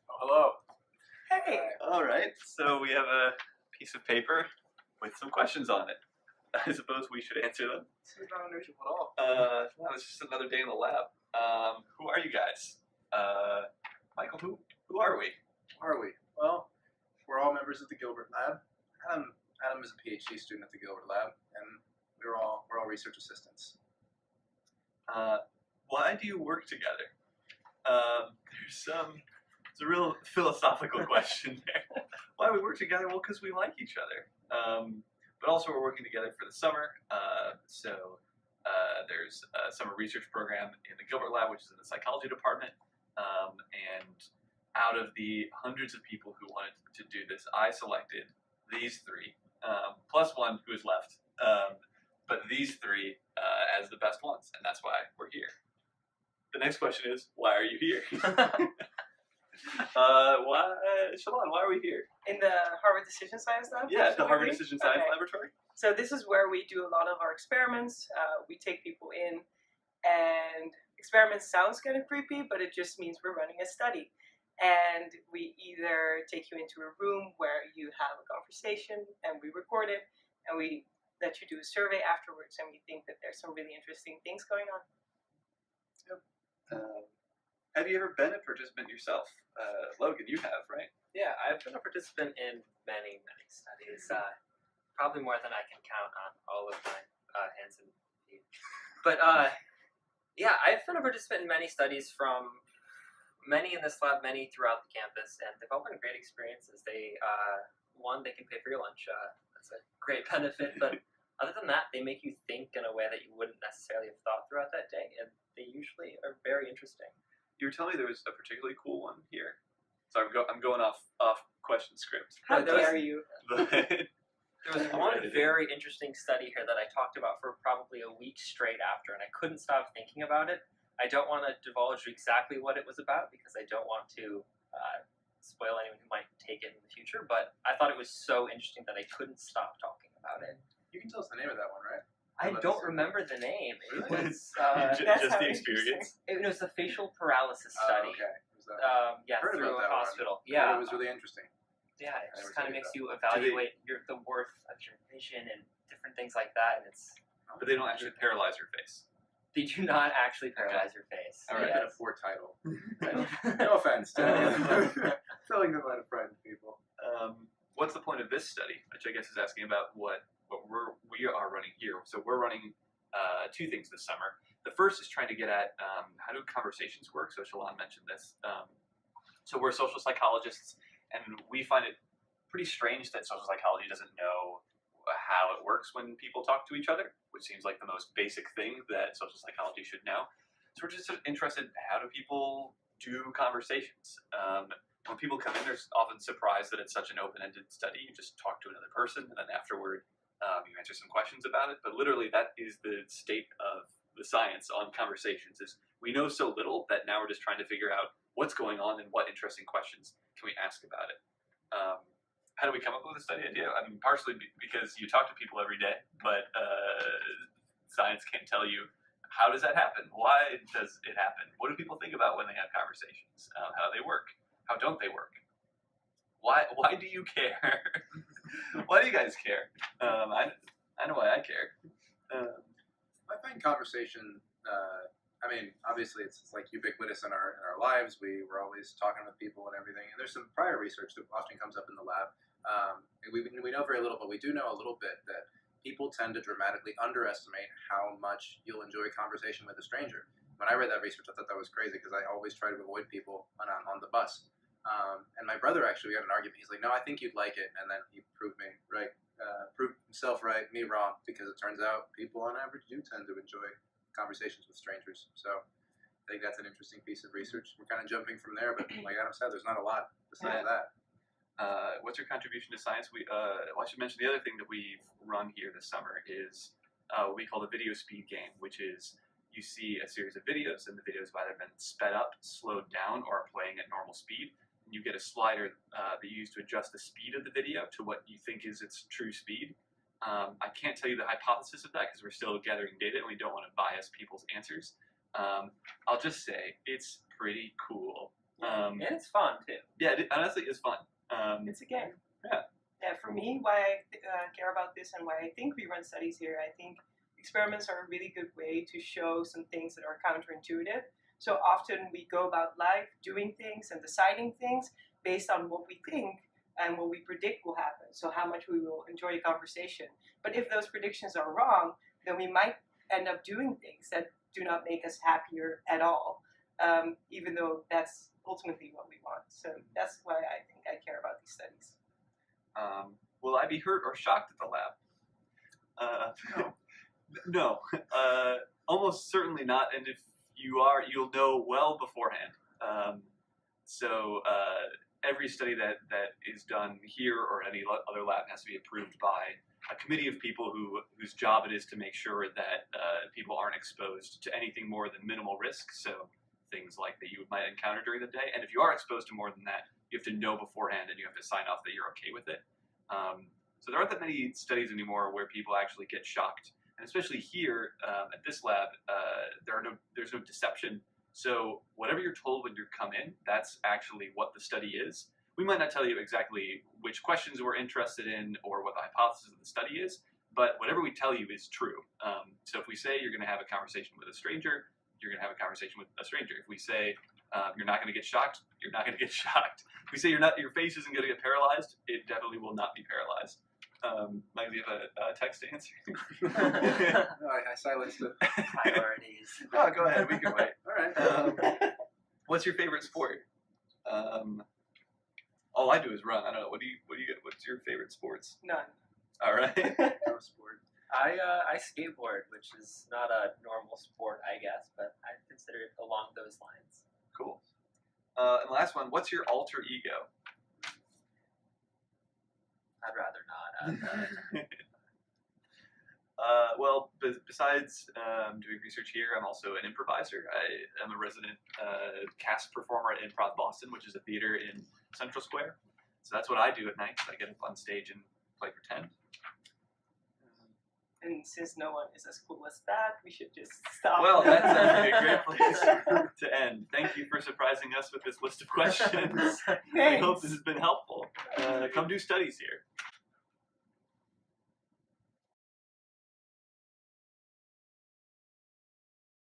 Hello. Hey. All right, so we have a piece of paper with some questions on it. I suppose we should answer them. This is not unusual at all. Well, it's just another day in the lab. Who are you guys? Michael, who are we? Who are we? Well, we're all members of the Gilbert lab. Adam is a PhD student at the Gilbert lab, and we're all research assistants. Why do you work together? It's a real philosophical question there. Why do we work together? Well, because we like each other. But also we're working together for the summer. There's a summer research program in the Gilbert lab, which is in the psychology department. And out of the hundreds of people who wanted to do this, I selected these three, plus one who is left. But these three as the best ones, and that's why we're here. The next question is, why are you here? Shalon, why are we here? In the Harvard Decision Science Lab? Yeah, the Harvard Decision Science Laboratory. So this is where we do a lot of our experiments. We take people in, and experiments sounds kind of creepy, but it just means we're running a study. And we either take you into a room where you have a conversation, and we record it, and we let you do a survey afterwards, and we think that there's some really interesting things going on. Have you ever been a participant yourself? Logan, you have, right? Yeah, I've been a participant in many studies. Probably more than I can count on all of my hands and feet. But yeah, I've been a participant in many studies, from many in this lab, many throughout the campus, and they've all been great experiences. They can pay for your lunch. That's a great benefit. But other than that, they make you think in a way that you wouldn't necessarily have thought throughout that day, and they usually are very interesting. You were telling me there was a particularly cool one here. So I'm going off question script. How dare you? There was one very interesting study here that I talked about for probably a week straight after, and I couldn't stop thinking about it. I don't want to divulge exactly what it was about because I don't want to spoil anyone who might take it in the future, but I thought it was so interesting that I couldn't stop talking about it. You can tell us the name of that one, right? I don't remember the name. It was just the experience. It was the facial paralysis study. Okay. Yeah, Heard through about a that hospital. One. Yeah, It was really interesting. Yeah, it just never kind of studied makes that. you evaluate the worth of your vision and different things like that, and it's. But they don't actually paralyze your face. They do not actually paralyze your face. All right, Yes. a poor title. No offense to anyone. Telling them how to frighten people. What's the point of this study? Which I guess is asking about what we are running here. So we're running two things this summer. The first is trying to get at how do conversations work. So Shalon mentioned this. So we're social psychologists, and we find it pretty strange that social psychology doesn't know how it works when people talk to each other, which seems like the most basic thing that social psychology should know. So we're just sort of interested in how do people do conversations. When people come in, they're often surprised that it's such an open-ended study. You just talk to another person, and then afterward, you answer some questions about it. But literally, that is the state of the science on conversations. Is we know so little that now we're just trying to figure out what's going on and what interesting questions can we ask about it. How do we come up with a study idea? I mean, partially because you talk to people every day, but science can't tell you how does that happen? Why does it happen? What do people think about when they have conversations? How do they work? How don't they work? Why do you care? Why do you guys care? I know why I care. I find conversation. I mean, obviously, it's like ubiquitous in our lives. We're always talking with people and everything. And there's some prior research that often comes up in the lab. We know very little, but we do know a little bit that people tend to dramatically underestimate how much you'll enjoy a conversation with a stranger. When I read that research, I thought that was crazy because I always try to avoid people on the bus. And my brother actually, we had an argument. He's like, "No, I think you'd like it," and then he proved me right, proved himself right, me wrong, because it turns out people on average do tend to enjoy conversations with strangers. So I think that's an interesting piece of research. We're kind of jumping from there, but like Adam said, there's not a lot besides that. What's your contribution to science? I should mention the other thing that we've run here this summer is what we call the video speed game, which is you see a series of videos, and the videos have either been sped up, slowed down, or are playing at normal speed. And you get a slider that you use to adjust the speed of the video to what you think is its true speed. I can't tell you the hypothesis of that because we're still gathering data and we don't want to bias people's answers. I'll just say it's pretty cool. And it's fun too. Yeah, it honestly is fun. It's a game. Yeah. Yeah, for me, why I care about this and why I think we run studies here, I think experiments are a really good way to show some things that are counterintuitive. So often we go about life doing things and deciding things based on what we think and what we predict will happen. So how much we will enjoy a conversation. But if those predictions are wrong, then we might end up doing things that do not make us happier at all, even though that's ultimately what we want. So that's why I think I care about these studies. Will I be hurt or shocked at the lab? No. Almost certainly not. And if you are, you'll know well beforehand. Every study that is done here or any other lab has to be approved by a committee of people whose job it is to make sure that people aren't exposed to anything more than minimal risk. So things like that you might encounter during the day. And if you are exposed to more than that, you have to know beforehand and you have to sign off that you're okay with it. So there aren't that many studies anymore where people actually get shocked. And especially here at this lab, there's no deception. So whatever you're told when you come in, that's actually what the study is. We might not tell you exactly which questions we're interested in or what the hypothesis of the study is, but whatever we tell you is true. So if we say you're going to have a conversation with a stranger, you're going to have a conversation with a stranger. If we say you're not going to get shocked, you're not going to get shocked. If we say your face isn't going to get paralyzed, it definitely will not be paralyzed. Mike, do you have a text to answer? No, I silenced it. Priorities. Oh, go ahead. We can wait. All right. What's your favorite sport? All I do is run. I don't know. What do you get? What's your favorite sports? None. All right. No sport. I skateboard, which is not a normal sport, I guess, but I consider it along those lines. Cool. And last one. What's your alter ego? I'd rather not. Well, besides doing research here, I'm also an improviser. I am a resident cast performer at Improv Boston, which is a theater in Central Square. So that's what I do at night. I get up on stage and play pretend. And since no one is as cool as that, we should just stop. Well, that's actually a great place to end. Thank you for surprising us with this list of questions. We hope this has been helpful. Come do studies here.